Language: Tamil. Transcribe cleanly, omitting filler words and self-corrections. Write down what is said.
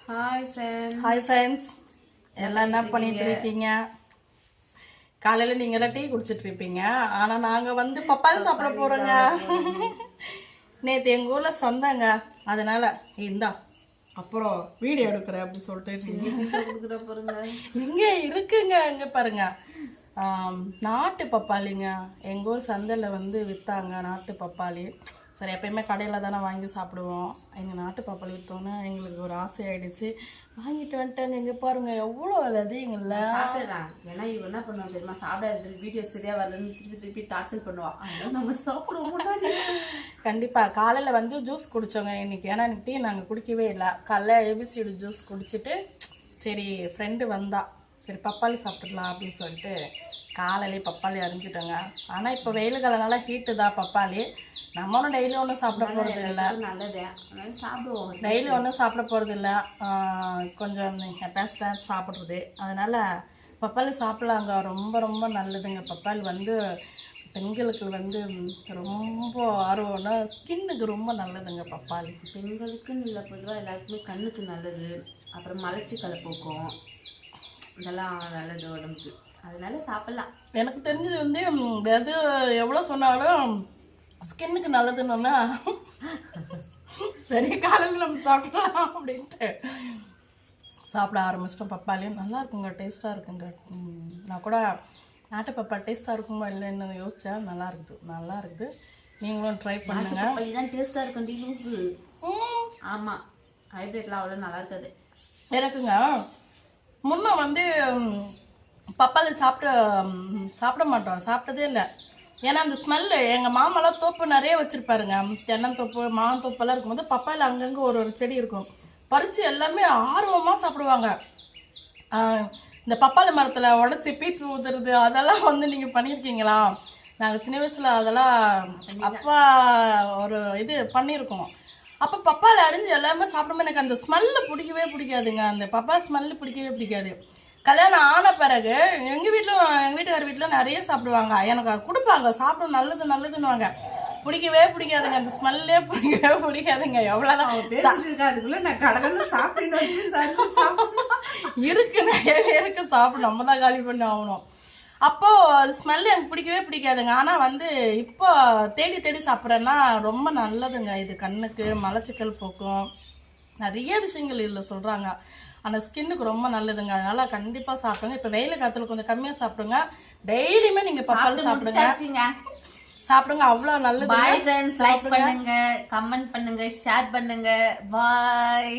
Hi friends. ஹாய் ஃப்ரெண்ட்ஸ், எல்லாம் என்ன பண்ணிட்டு இருக்கீங்க? காலையில் நீங்களாம் டீ குடிச்சிட்டு இருப்பீங்க, ஆனால் நாங்கள் வந்து பப்பாளி சாப்பிட போகிறோங்க. நேற்று எங்கள் ஊரில் சந்தைங்க, அதனால இந்தா அப்புறம் வீடியோ எடுக்கிறேன் அப்படி சொல்லிட்டு பாருங்க இங்கே இருக்குங்க. இங்கே பாருங்க, நாட்டு பப்பாளிங்க. எங்கள் ஊர் சந்தையில் வந்து விற்றாங்க நாட்டு பப்பாளி. சரி, எப்பயுமே கடையில் தானே வாங்கி சாப்பிடுவோம். எங்கள் நாட்டு பப்பாளி விற்றோன்னே எங்களுக்கு ஒரு ஆசை ஆகிடுச்சு, வாங்கிட்டு வந்துட்டாங்க. இங்கே பாருங்க எவ்வளோ விதைங்கள. சாப்பிடலாம். ஏன்னா இவ என்ன பண்ணுவாங்க தெரியுமா, சாப்பிடாது வீடியோ சரியா வரலன்னு திருப்பி டார்ச்சர் பண்ணுவான். அதனால நம்ம சாப்பிடுவோம் முன்னாடி. கண்டிப்பாக காலையில் வந்து ஜூஸ் குடித்தோங்க இன்னைக்கு. ஏன்னா எனக்கு டீ நாங்கள் குடிக்கவே இல்லை. காலைல ஏபிசிடி ஜூஸ் குடிச்சிட்டு சரி ஃப்ரெண்டு வந்தா, சரி பப்பாளி சாப்பிட்டுக்கலாம் அப்படின்னு சொல்லிட்டு காலையிலே பப்பாளி அரிஞ்சிட்டோங்க. ஆனால் இப்போ வெயில் காலனால ஹீட்டு தான் பப்பாளி. நம்மளும் டெய்லி ஒன்றும் சாப்பிட போகிறது இல்லை, நல்லது சாப்பிடுவோம். டெய்லி ஒன்றும் சாப்பிட போகிறது இல்லை, கொஞ்சம் எப்பயாச்சும் சாப்பிட்றது. அதனால் பப்பாளி சாப்பிட்லாங்க, ரொம்ப ரொம்ப நல்லதுங்க. பப்பாளி வந்து பெண்களுக்கு வந்து ரொம்ப ஆர்வம்னா ஸ்கின்னுக்கு ரொம்ப நல்லதுங்க பப்பாளி. பெண்களுக்குன்னு இல்லை, பொதுவாக எல்லாருக்குமே கண்ணுக்கு நல்லது. அப்புறம் மலச்சிக்கலை போக்கும், இதெல்லாம் நல்லது உடம்புக்கு. அதனால சாப்பிட்லாம். எனக்கு தெரிஞ்சது வந்து எது எவ்வளோ சொன்னாலும் ஸ்கின்னுக்கு நல்லதுன்னா சரி காலையில் நம்ம சாப்பிடலாம் அப்படின்ட்டு சாப்பிட ஆரம்பிச்சிட்டோம். பப்பாளியும் நல்லா இருக்குங்க, டேஸ்ட்டாக இருக்குங்க. நான் கூட நாட்டு பப்பாளி டேஸ்ட்டாக இருக்குமா இல்லைன்னு யோசித்தேன். நல்லா இருக்குது. நீங்களும் ட்ரை பண்ணுங்க. இதுதான் டேஸ்ட்டாக இருக்கும். Tea loose. ஆமாம், ஹைப்ரிட்லாம் அவ்வளோ நல்லா இருக்காது. எனக்குங்க முன்னே வந்து பப்பாளி சாப்பிட மாட்டோம், சாப்பிட்டதே இல்லை. ஏன்னா அந்த ஸ்மெல்லு, எங்கள் மாமாலாம் தோப்பு நிறைய வச்சுருப்பாருங்க, தென்னந்தோப்பு மாந்தோப்பெல்லாம் இருக்கும்போது பப்பாளி அங்கங்கே ஒரு செடி இருக்கும், பறித்து எல்லாமே ஆர்வமாக சாப்பிடுவாங்க. இந்த பப்பாளி மரத்தில் உடச்சி பீட்டு ஊதுறது அதெல்லாம் வந்து நீங்கள் பண்ணியிருக்கீங்களா? நாங்கள் சின்ன வயசில் அதெல்லாம் அப்பா ஒரு இது பண்ணியிருக்கோம். அப்போ பப்பாளி அரிஞ்சு எல்லாமே சாப்பிடும்போது எனக்கு அந்த ஸ்மெல்லு பிடிக்கவே பிடிக்காதுங்க. அந்த பப்பாளி ஸ்மெல்லு பிடிக்கவே பிடிக்காது. கல்யாணம் ஆன பிறகு எங்கள் வீட்டுக்கார வீட்டில் நிறைய சாப்பிடுவாங்க, எனக்கு கொடுப்பாங்க, சாப்பிடும் நல்லதுன்னுவாங்க. பிடிக்கவே பிடிக்காதுங்க, அந்த ஸ்மெல்லே பிடிக்கவே பிடிக்காதுங்க. எவ்வளோதான் அதுக்குள்ள நான் கடவுள் சாப்பிட்டு இருக்கு, நிறையவே இருக்கு சாப்பிடும், நம்ம தான் காலி பண்ணி ஆகணும். அப்போது ஸ்மெல் எனக்கு பிடிக்கவே பிடிக்காதுங்க. ஆனால் வந்து இப்போ தேடி தேடி சாப்பிட்றேன்னா ரொம்ப நல்லதுங்க. இது கண்ணுக்கு மலச்சிக்கல் போக்கும், நிறைய விஷயங்கள் இதில் சொல்கிறாங்க. ஆனால் ஸ்கின்னுக்கு ரொம்ப நல்லதுங்க. அதனால் கண்டிப்பாக சாப்பிடுங்க. இப்போ வெயில் காலத்தில் கொஞ்சம் கம்மியாக சாப்பிடுங்க. டெய்லியுமே நீங்கள் பப்பாளி சாப்பிடுங்க, அவ்வளோ நல்லது. பாய் ஃப்ரெண்ட்ஸ், லைக் பண்ணுங்க, கமெண்ட் பண்ணுங்க, ஷேர் பண்ணுங்க. பாய்.